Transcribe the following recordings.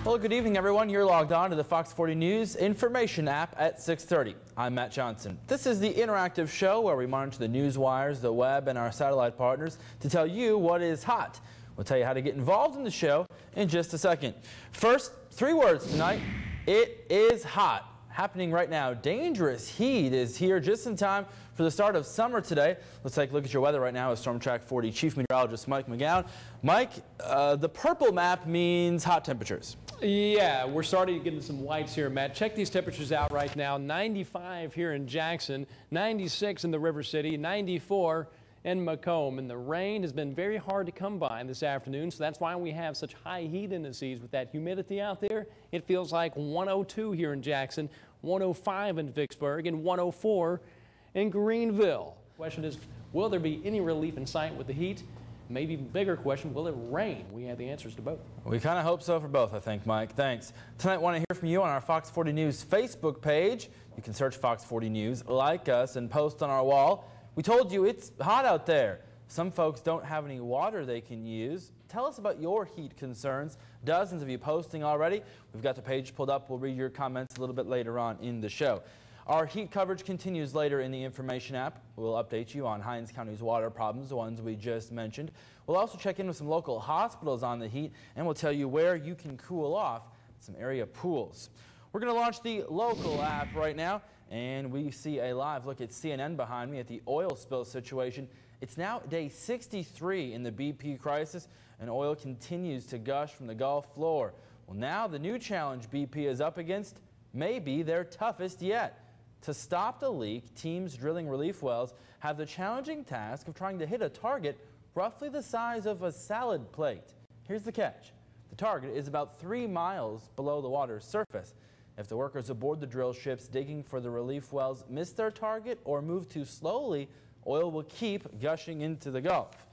Well, good evening, everyone. You're logged on to the Fox 40 News information app at 6:30. I'm Matt Johnson. This is the interactive show where we monitor the news wires, the web, and our satellite partners to tell you what is hot. We'll tell you how to get involved in the show in just a second. First, 3 words tonight. It is hot. Happening right now. Dangerous heat is here just in time for the start of summer today. Let's take a look at your weather right now with Storm Track 40 Chief Meteorologist Mike McGowan. Mike, the purple map means hot temperatures. Yeah, we're starting to get into some whites here, Matt. Check these temperatures out right now. 95 here in Jackson, 96 in the River City, 94 in Macomb. And the rain has been very hard to come by this afternoon, so that's why we have such high heat indices with that humidity out there. It feels like 102 here in Jackson, 105 in Vicksburg, and 104 in Greenville. Question is, will there be any relief in sight with the heat? Maybe bigger question, will it rain? We have the answers to both. We kind of hope so for both, I think, Mike. Thanks. Tonight, I want to hear from you on our Fox 40 News Facebook page. You can search Fox 40 News, like us, and post on our wall. We told you it's hot out there. Some folks don't have any water they can use. Tell us about your heat concerns. Dozens of you posting already. We've got the page pulled up. We'll read your comments a little bit later on in the show. Our heat coverage continues later in the information app. We'll update you on Hinds County's water problems, the ones we just mentioned. We'll also check in with some local hospitals on the heat, and we'll tell you where you can cool off at some area pools. We're going to launch the local app right now, and we see a live look at CNN behind me at the oil spill situation. It's now day 63 in the BP crisis, and oil continues to gush from the Gulf floor. Well, now the new challenge BP is up against may be their toughest yet. To stop the leak, teams drilling relief wells have the challenging task of trying to hit a target roughly the size of a salad plate. Here's the catch. The target is about 3 miles below the water's surface. If the workers aboard the drill ships digging for the relief wells miss their target or move too slowly, oil will keep gushing into the Gulf.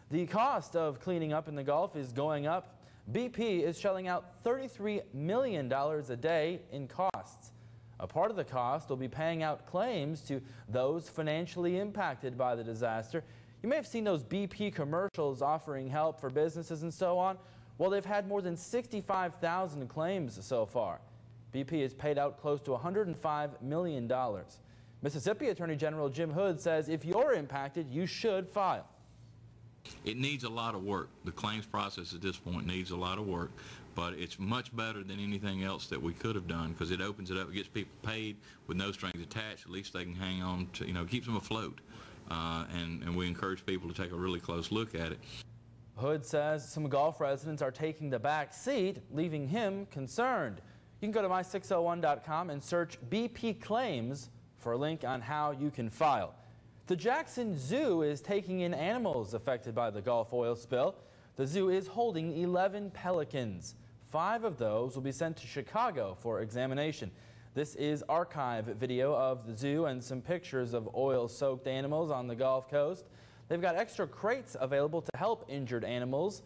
The cost of cleaning up in the Gulf is going up. BP is shelling out $33 million a day in costs. A part of the cost will be paying out claims to those financially impacted by the disaster. You may have seen those BP commercials offering help for businesses and so on. Well, they've had more than 65,000 claims so far. BP has paid out close to $105 million. Mississippi Attorney General Jim Hood says if you're impacted, you should file. It needs a lot of work. The claims process at this point needs a lot of work, but it's much better than anything else that we could have done because it opens it up, it gets people paid with no strings attached. At least they can hang on to, keeps them afloat. And we encourage people to take a really close look at it. Hood says some Gulf residents are taking the back seat, leaving him concerned. You can go to my601.com and search BP claims for a link on how you can file. The Jackson Zoo is taking in animals affected by the Gulf oil spill. The zoo is holding 11 pelicans. 5 of those will be sent to Chicago for examination. This is archive video of the zoo and some pictures of oil-soaked animals on the Gulf Coast. They've got extra crates available to help injured animals.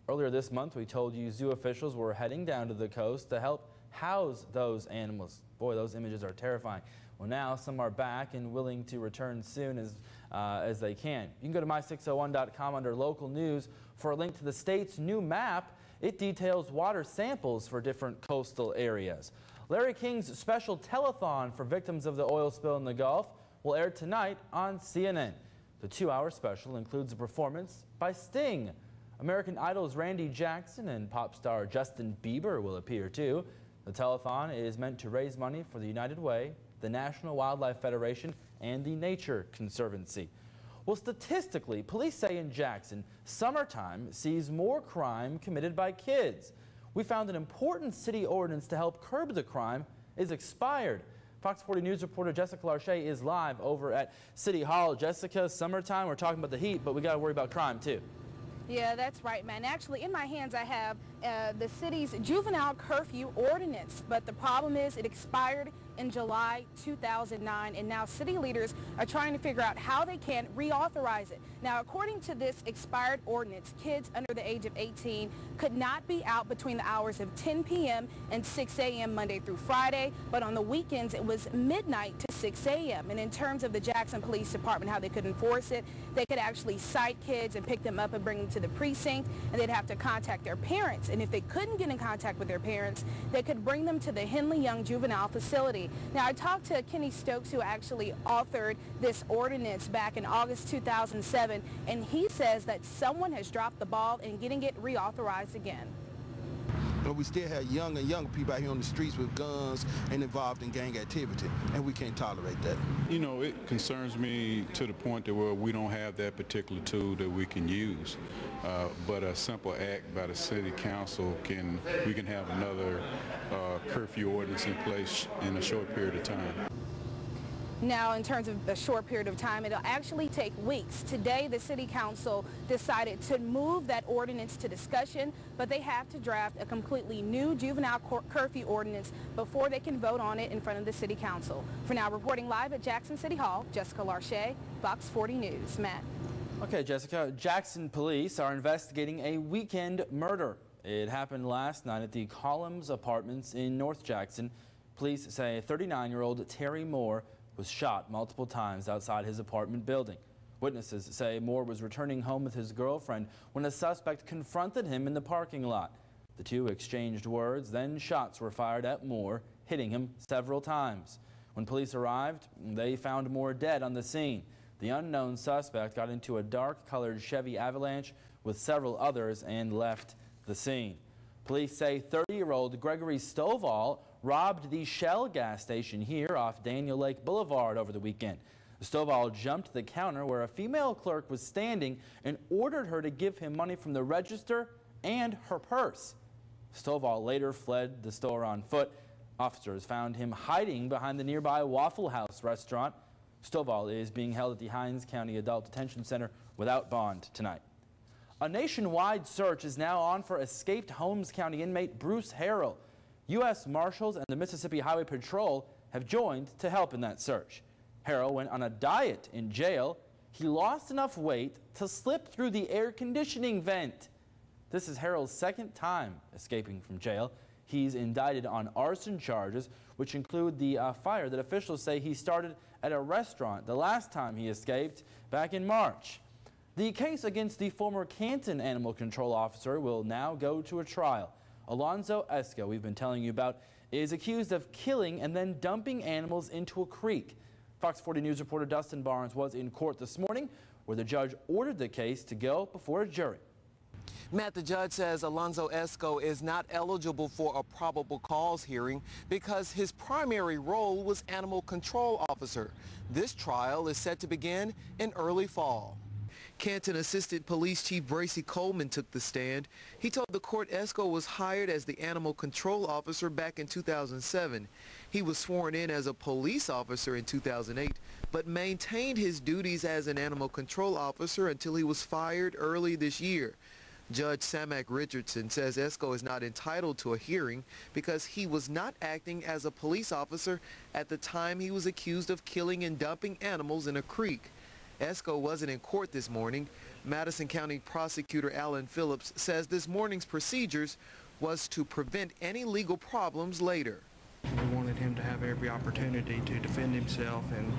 Earlier this month, we told you zoo officials were heading down to the coast to help house those animals. Boy, those images are terrifying. Well, now some are back and willing to return soon as they can. You can go to my601.com under local news for a link to the state's new map. It details water samples for different coastal areas. Larry King's special telethon for victims of the oil spill in the Gulf will air tonight on CNN. The 2-hour special includes a performance by Sting. American Idol's Randy Jackson and pop star Justin Bieber will appear too. The telethon is meant to raise money for the United Way, the National Wildlife Federation, and the Nature Conservancy. Well, statistically, police say in Jackson, summertime sees more crime committed by kids. We found an important city ordinance to help curb the crime is expired. Fox 40 News reporter Jessica Larche is live over at City Hall. Jessica, summertime, we're talking about the heat, but we got to worry about crime too. Yeah, that's right, man. Actually, in my hands, I have the city's juvenile curfew ordinance, but the problem is it expired in July 2009, and now city leaders are trying to figure out how they can reauthorize it. Now, according to this expired ordinance, kids under the age of 18 could not be out between the hours of 10 p.m. and 6 a.m. Monday through Friday, but on the weekends it was midnight to 6 a.m. And in terms of the Jackson Police Department, how they could enforce it, they could actually cite kids and pick them up and bring them to the precinct, and they'd have to contact their parents. And if they couldn't get in contact with their parents, they could bring them to the Henley Young Juvenile Facility. Now, I talked to Kenny Stokes, who actually authored this ordinance back in August 2007, and he says that someone has dropped the ball in getting it reauthorized again. But we still have young and younger people out here on the streets with guns and involved in gang activity, and we can't tolerate that. You know, it concerns me to the point that where we don't have that particular tool that we can use. But a simple act by the city council we can have another curfew ordinance in place in a short period of time. Now, in terms of a short period of time, it'll actually take weeks. Today, the city council decided to move that ordinance to discussion, but they have to draft a completely new juvenile curfew ordinance before they can vote on it in front of the city council. For now, reporting live at Jackson City Hall, Jessica Larche, Fox 40 News. Matt. Okay, Jessica, Jackson police are investigating a weekend murder. It happened last night at the Columns Apartments in North Jackson. Police say 39-year-old Terry Moore was shot multiple times outside his apartment building. Witnesses say Moore was returning home with his girlfriend when a suspect confronted him in the parking lot. The two exchanged words, then shots were fired at Moore, hitting him several times. When police arrived, they found Moore dead on the scene. The unknown suspect got into a dark-colored Chevy Avalanche with several others and left the scene. Police say 30-year-old Gregory Stovall robbed the Shell gas station here off Daniel Lake Boulevard over the weekend. Stovall jumped the counter where a female clerk was standing and ordered her to give him money from the register and her purse. Stovall later fled the store on foot. Officers found him hiding behind the nearby Waffle House restaurant. Stovall is being held at the Hinds County Adult Detention Center without bond tonight. A nationwide search is now on for escaped Holmes County inmate Bruce Harrell. U.S. Marshals and the Mississippi Highway Patrol have joined to help in that search. Harrell went on a diet in jail. He lost enough weight to slip through the air conditioning vent. This is Harrell's second time escaping from jail. He's indicted on arson charges, which include the fire that officials say he started at a restaurant the last time he escaped back in March. The case against the former Canton animal control officer will now go to a trial. Alonzo Esco, we've been telling you about, is accused of killing and then dumping animals into a creek. Fox 40 News reporter Dustin Barnes was in court this morning where the judge ordered the case to go before a jury. Matt, the judge says Alonzo Esco is not eligible for a probable cause hearing because his primary role was animal control officer. This trial is set to begin in early fall. Canton Assistant Police Chief Bracy Coleman took the stand. He told the court Esco was hired as the animal control officer back in 2007. He was sworn in as a police officer in 2008, but maintained his duties as an animal control officer until he was fired early this year. Judge Samak Richardson says Esco is not entitled to a hearing because he was not acting as a police officer at the time he was accused of killing and dumping animals in a creek. Esco wasn't in court this morning. Madison County Prosecutor Alan Phillips says this morning's procedures was to prevent any legal problems later. We wanted him to have every opportunity to defend himself and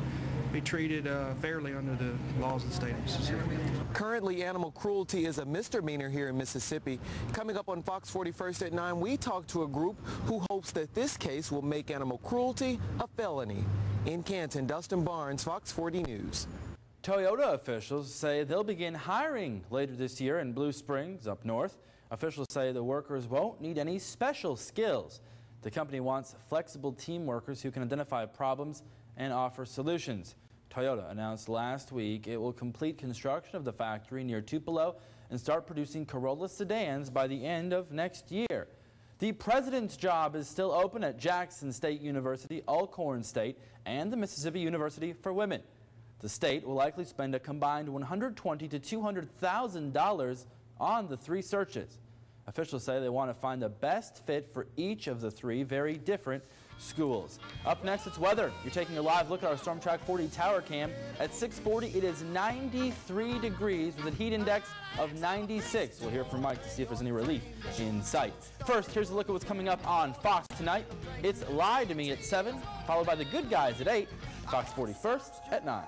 be treated fairly under the laws of the state of Mississippi. Currently, animal cruelty is a misdemeanor here in Mississippi. Coming up on Fox 41st at 9, we talk to a group who hopes that this case will make animal cruelty a felony. In Canton, Dustin Barnes, Fox 40 News. Toyota officials say they'll begin hiring later this year in Blue Springs up north. Officials say the workers won't need any special skills. The company wants flexible team workers who can identify problems and offer solutions. Toyota announced last week it will complete construction of the factory near Tupelo and start producing Corolla sedans by the end of next year. The president's job is still open at Jackson State University, Alcorn State, and the Mississippi University for Women. The state will likely spend a combined $120,000 to $200,000 on the three searches. Officials say they want to find the best fit for each of the three very different schools. Up next, it's weather. You're taking a live look at our Storm Track 40 tower cam. At 6:40, it is 93 degrees with a heat index of 96. We'll hear from Mike to see if there's any relief in sight. First, here's a look at what's coming up on Fox tonight. It's Lie to Me at 7, followed by The Good Guys at 8. Fox 40 first at 9.